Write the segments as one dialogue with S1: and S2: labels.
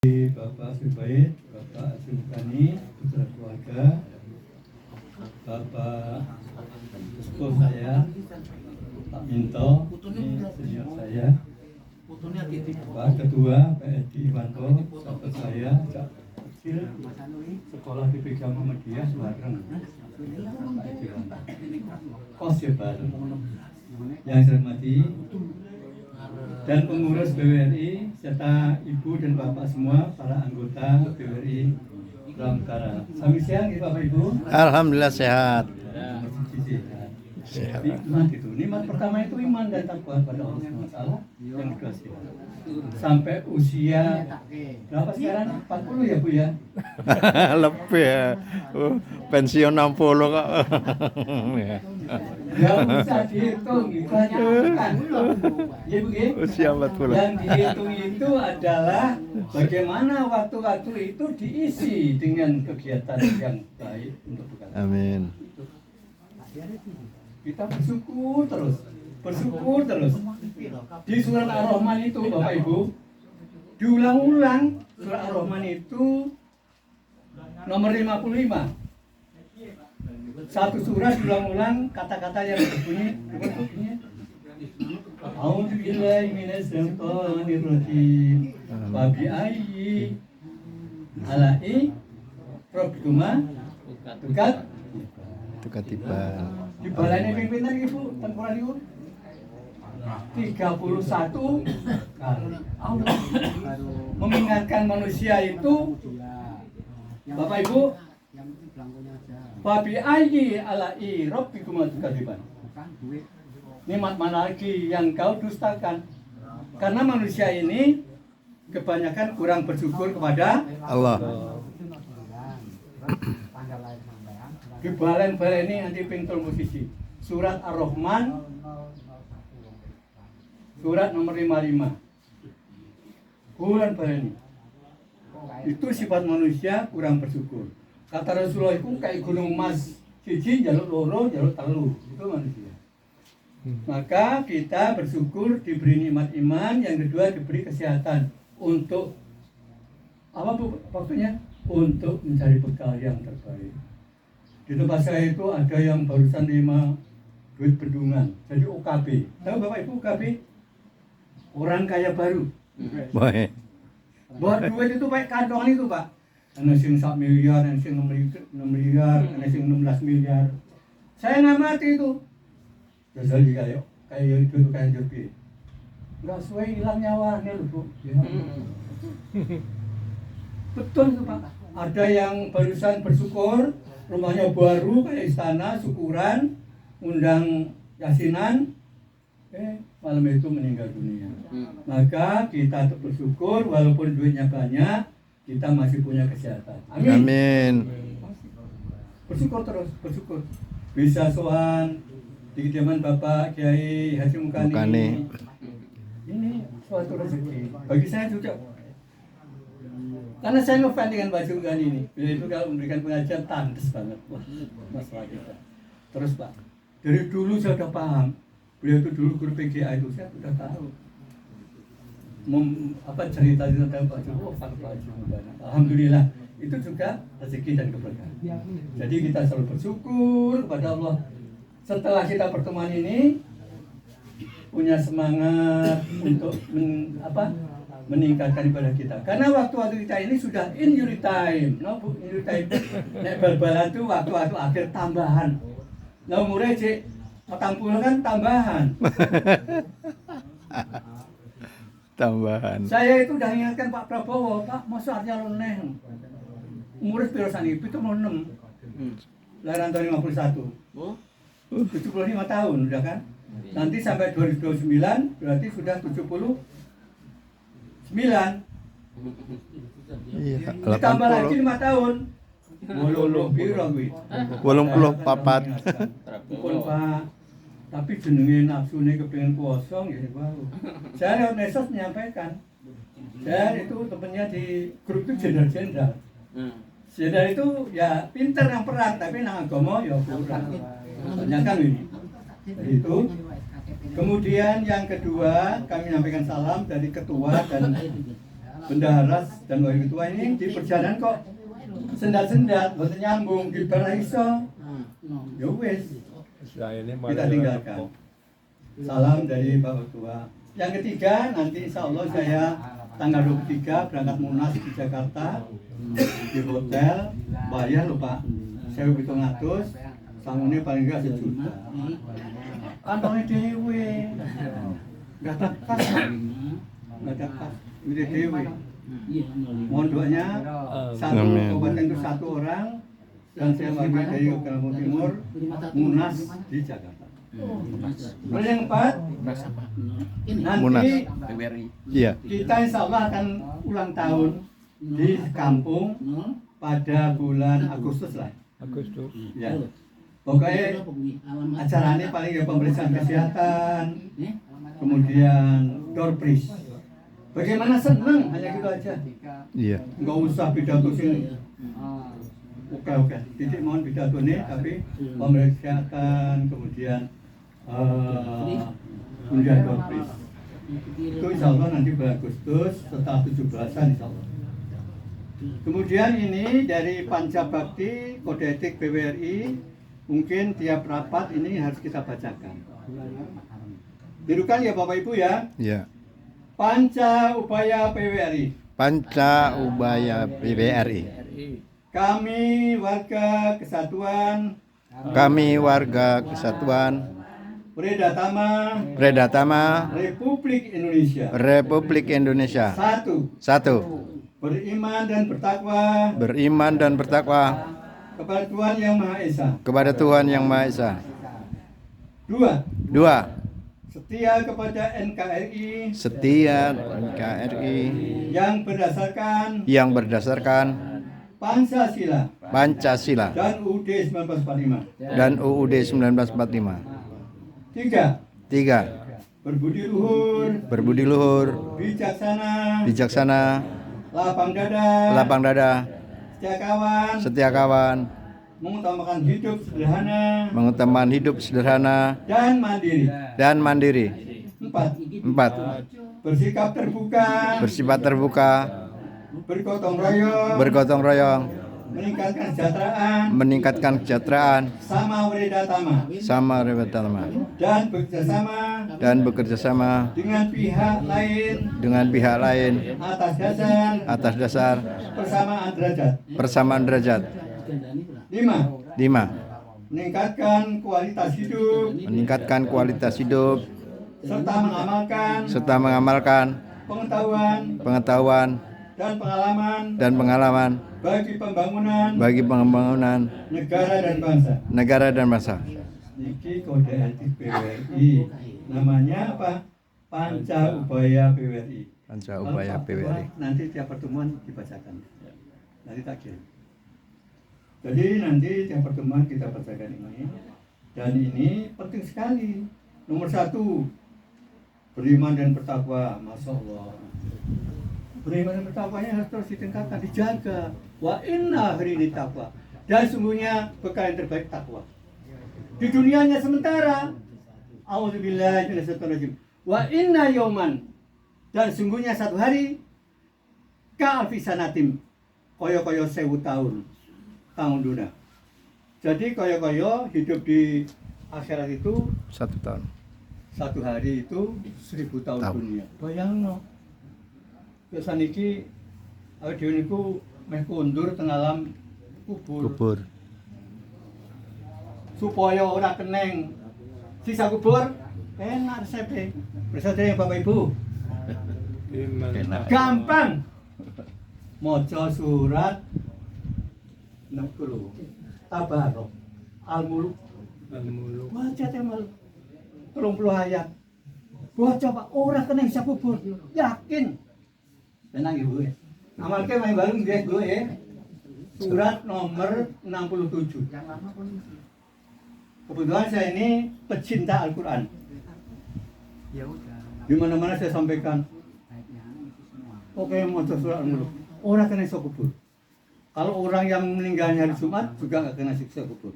S1: Bapak Subaid, Bapak Sulkani, putra keluarga, Bapak sepuh saya, Pak Minto, ini senior saya, Pak Ketua, Pak Edi Iwanto, sahabat saya, sejak kecil, sekolah di PK Muhammadiyah bareng, Pak Edi Iwanto, kos ya bareng. Yang saya hormati, dan pengurus BWRI serta ibu dan bapak semua para anggota BWRI Utara. Selamat siang Bapak Ibu.
S2: Alhamdulillah sehat.
S1: Sehat. Iman itu. Nikmat pertama itu iman dan takwa pada Allah SWT. Yang kedua sehat. Sampai usia berapa sekarang? 40 ya Bu ya?
S2: Lebih ya. Pensiun 60 kok.
S1: Ya bisa dihitung, itu hanya kan. Ya Bu ya?
S2: Usia 40.
S1: Yang dihitung itu adalah bagaimana waktu-waktu itu diisi dengan kegiatan yang baik untuk bekerja.
S2: Amin.
S1: Kita bersyukur terus. Di surat Ar-Rahman itu Bapak Ibu diulang-ulang, surat Ar-Rahman itu nomor 55. Satu surat diulang-ulang kata-kata yang berbunyi A'udzubillahi minasyaitonir rajim. Wa bi'ayyi ala'i rabbikuma
S2: Tukatiban.
S1: di balai ini pimpinan Ibu temporan Ibu 31 kali. Allah mengingatkan manusia itu Bapak Ibu Babi ayyi ala'i rabbikum tukadiban. Nikmat mana lagi yang kau dustakan? Karena manusia ini kebanyakan kurang bersyukur kepada
S2: Allah.
S1: Di balen-balen ini nanti pintul musisi. Surat Ar-Rahman surat nomor 55. Balen-balen ini. Itu sifat manusia kurang bersyukur. Kata Rasulullah itu kayak gunung emas, siji jaluk loro, jaluk telu. Itu manusia. Maka kita bersyukur diberi nikmat iman, yang kedua diberi kesehatan untuk apa Bu waktunya? Untuk mencari bekal yang terbaik. Di tempat saya itu ada yang barusan 5 duit bendungan, jadi OKB. Tahu Bapak Ibu OKB? Orang kaya baru.
S2: Baik.
S1: Buat duit itu pakai kantong itu Pak. Ada yang 1 miliar, ada yang 6 miliar, ada yang 16 miliar. Saya nggak mati itu. Jadi kayak itu kayak jopi. Nggak sesuai hilang nyawanya loh Bu. Ya. Betul itu Pak. Ada yang barusan bersyukur, rumahnya baru kayak istana, syukuran, undang yasinan, malam itu meninggal dunia. Maka kita tetap bersyukur walaupun duitnya banyak, kita masih punya kesehatan. Amin.
S2: Amin.
S1: Bersyukur terus, bersyukur. Bisa soal di kediaman Bapak Kiai Haji Mukani. Ini suatu rezeki. Bagi saya juga. Karena saya ngefans dengan Pak Haji Mukani ini. Beliau itu kalau memberikan pengajian tandes banget. Wah, masalah kita. Terus Pak, dari dulu saya sudah paham. Beliau itu dulu guru PGA itu saya sudah tahu. Cerita tentang Pak Haji Mukani. Alhamdulillah itu juga rezeki dan keberkahan. Jadi kita selalu bersyukur kepada Allah. Setelah kita pertemuan ini punya semangat untuk meningkatkan ibadah kita. Karena waktu-waktu kita ini sudah in your time. No, Bu, in your time. Nek bal-balan itu waktu-waktu akhir tambahan. Nah, umurnya cek 40 kan tambahan.
S2: Tambahan.
S1: Saya itu udah ingatkan Pak Prabowo, Pak, mau saatnya lo neh. Umurnya pirosan itu 6. Lahiran tahun 51. 75 tahun udah kan? Nanti sampai 2029 berarti sudah 79.
S2: Iya,
S1: Ditambah lagi 5 tahun. 80 piro kuwi?
S2: 84.
S1: Pun Pak. Tapi jenenge nafsune kepengin kosong ya baru. Saya mesos menyampaikan. Saya itu temennya di grup itu jenderal-jenderal. Jenderal itu ya pinter yang perang tapi nang agama ya kurang. Tanyakan ini. Jadi itu. Kemudian yang kedua kami menyampaikan salam dari ketua dan bendahara dan wakil ketua ini di perjalanan kok sendat-sendat, boten nyambung di iso. Ya wis, kita tinggalkan. Salam dari Bapak Ketua. Yang ketiga, nanti insya Allah saya tanggal 23 berangkat Munas di Jakarta, di hotel, bayar lho Pak, 1.700, sanggupnya paling enggak 1 juta. Kantongnya dewe, nggak ada kas, ini dewe. Mohon doanya, satu kabupaten itu 1 orang, dan saya bagian dari Kalimantan Timur, Munas di Jakarta. Kemudian yang 4,
S2: Munas.
S1: nanti
S2: Iya.
S1: kita insya Allah akan ulang tahun di kampung pada bulan Agustus lah. Ya. Pokoknya acaranya paling ya pemeriksaan kesehatan, kemudian door prize. Bagaimana seneng, hanya gitu aja.
S2: Iya.
S1: Nggak usah pidato sini. Oke. Titik mohon pidato nih, tapi pemeriksaan kesehatan, kemudian undian door prize. Itu insya Allah nanti bulan Agustus setelah 17-an insya Allah. Kemudian ini dari Panca Bakti Kode Etik PWRI, mungkin tiap rapat ini harus kita bacakan. Tirukan ya Bapak Ibu ya.
S2: Iya.
S1: Panca Upaya PWRI.
S2: Panca Ubaya PWRI.
S1: Kami warga kesatuan
S2: Kami warga kesatuan
S1: Predatama
S2: Predatama
S1: Republik Indonesia.
S2: Republik Indonesia.
S1: 1.
S2: 1.
S1: Beriman dan bertakwa
S2: Beriman dan bertakwa
S1: kepada Tuhan Yang Maha Esa.
S2: kepada Tuhan Yang Maha Esa.
S1: 2.
S2: 2.
S1: Setia kepada NKRI
S2: Setia NKRI
S1: yang berdasarkan
S2: Pancasila
S1: dan UUD 1945.
S2: dan UUD 1945.
S1: 3.
S2: 3.
S1: Berbudi luhur,
S2: Bijaksana,
S1: lapang dada,
S2: lapang dada,
S1: setia kawan,
S2: setia kawan,
S1: mengutamakan hidup sederhana
S2: dan mandiri.
S1: 4.
S2: 4.
S1: Bersifat terbuka, bergotong royong, meningkatkan kesejahteraan, sama Predatama, dan bekerja sama dengan pihak lain atas dasar persamaan derajat. 5. Meningkatkan kualitas hidup serta mengamalkan pengetahuan dan pengalaman bagi pembangunan negara dan bangsa. Niki kode etik PWRI. Namanya apa? Panca Upaya PWRI.
S2: Panca Upaya PWRI.
S1: Nanti tiap pertemuan dibacakan. Nanti tak kirim. Jadi nanti tiap pertemuan kita bacakan ini. Dan ini penting sekali. Nomor 1, beriman dan bertakwa. Masya Allah. Beriman dan bertakwanya harus terus ditingkatkan, dijaga. Wa inna akhiri takwa. Dan sungguhnya bekal yang terbaik takwa. Di dunianya sementara. A'udzubillahi minasyaitonirrajim. Wa inna yauman. Dan sungguhnya satu hari ka'alfi sanatim. Koyo-koyo 1000 tahun. Tahun dunia. Jadi koyo-koyo hidup di akhirat itu
S2: 1 tahun.
S1: satu hari itu 1000 tahun dunia. Bayangno. Biasa niki awake dhewe niku meh kundur teng alam kubur. Supaya ora keneng sisa kubur, enak resepnya. Resepnya Bapak Ibu. Gampang. Maca surat 60. Tabarok. Al-Muluk. Baca temal 30 ayat. Baca Pak, ora keneng sisa kubur. Yakin. Tenang Ibu ya. Amalke main baru nggih Bu ya. Surat nomor 67. Kebetulan saya ini pecinta Al-Qur'an. Di mana-mana saya sampaikan. Oke, mau surat Al-Muluk. Orang kena siksa kubur. Kalau orang yang meninggalnya hari Jumat juga nggak kena siksa kubur.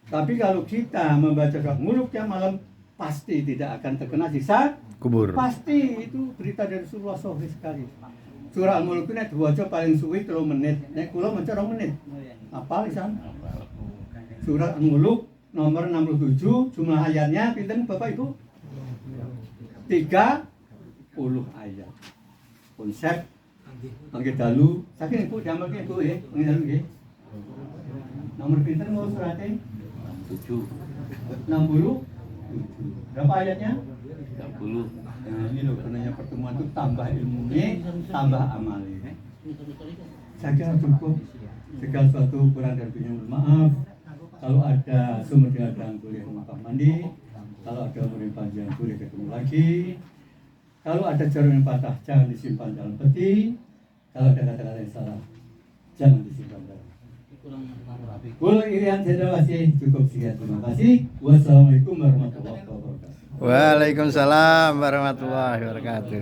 S1: Tapi kalau kita membaca surat Al-Muluk yang malam pasti tidak akan terkena siksa
S2: Kubur.
S1: Pasti itu berita dari Rasulullah SAW sekali. Surah Al-Mulk nek diwaca paling suwi 3 menit. Nek kula maca 2 menit. Hafal isan. Surah Al-Mulk nomor 67, jumlah ayatnya pinten Bapak Ibu? 30 ayat. Konsep mangke dalu, saking Ibu damel ki Ibu nggih, mangke dalu nggih. Nomor pinten mau surate? 7. 60. Berapa ayatnya? 30. Nah, ini loh gunanya pertemuan itu tambah ilmunya, tambah amalnya. Saya kira cukup. Segala sesuatu kurang dan lebihnya mohon maaf. Kalau ada sumber yang boleh makan mandi. Kalau ada umur yang panjang boleh ketemu lagi. Kalau ada jarum yang patah jangan disimpan dalam peti. Kalau ada kata-kata yang salah jangan disimpan dalam. Kul irian sedawasi cukup sekian. Terima kasih. Wassalamualaikum warahmatullahi wabarakatuh.
S2: Waalaikumsalam warahmatullahi wabarakatuh.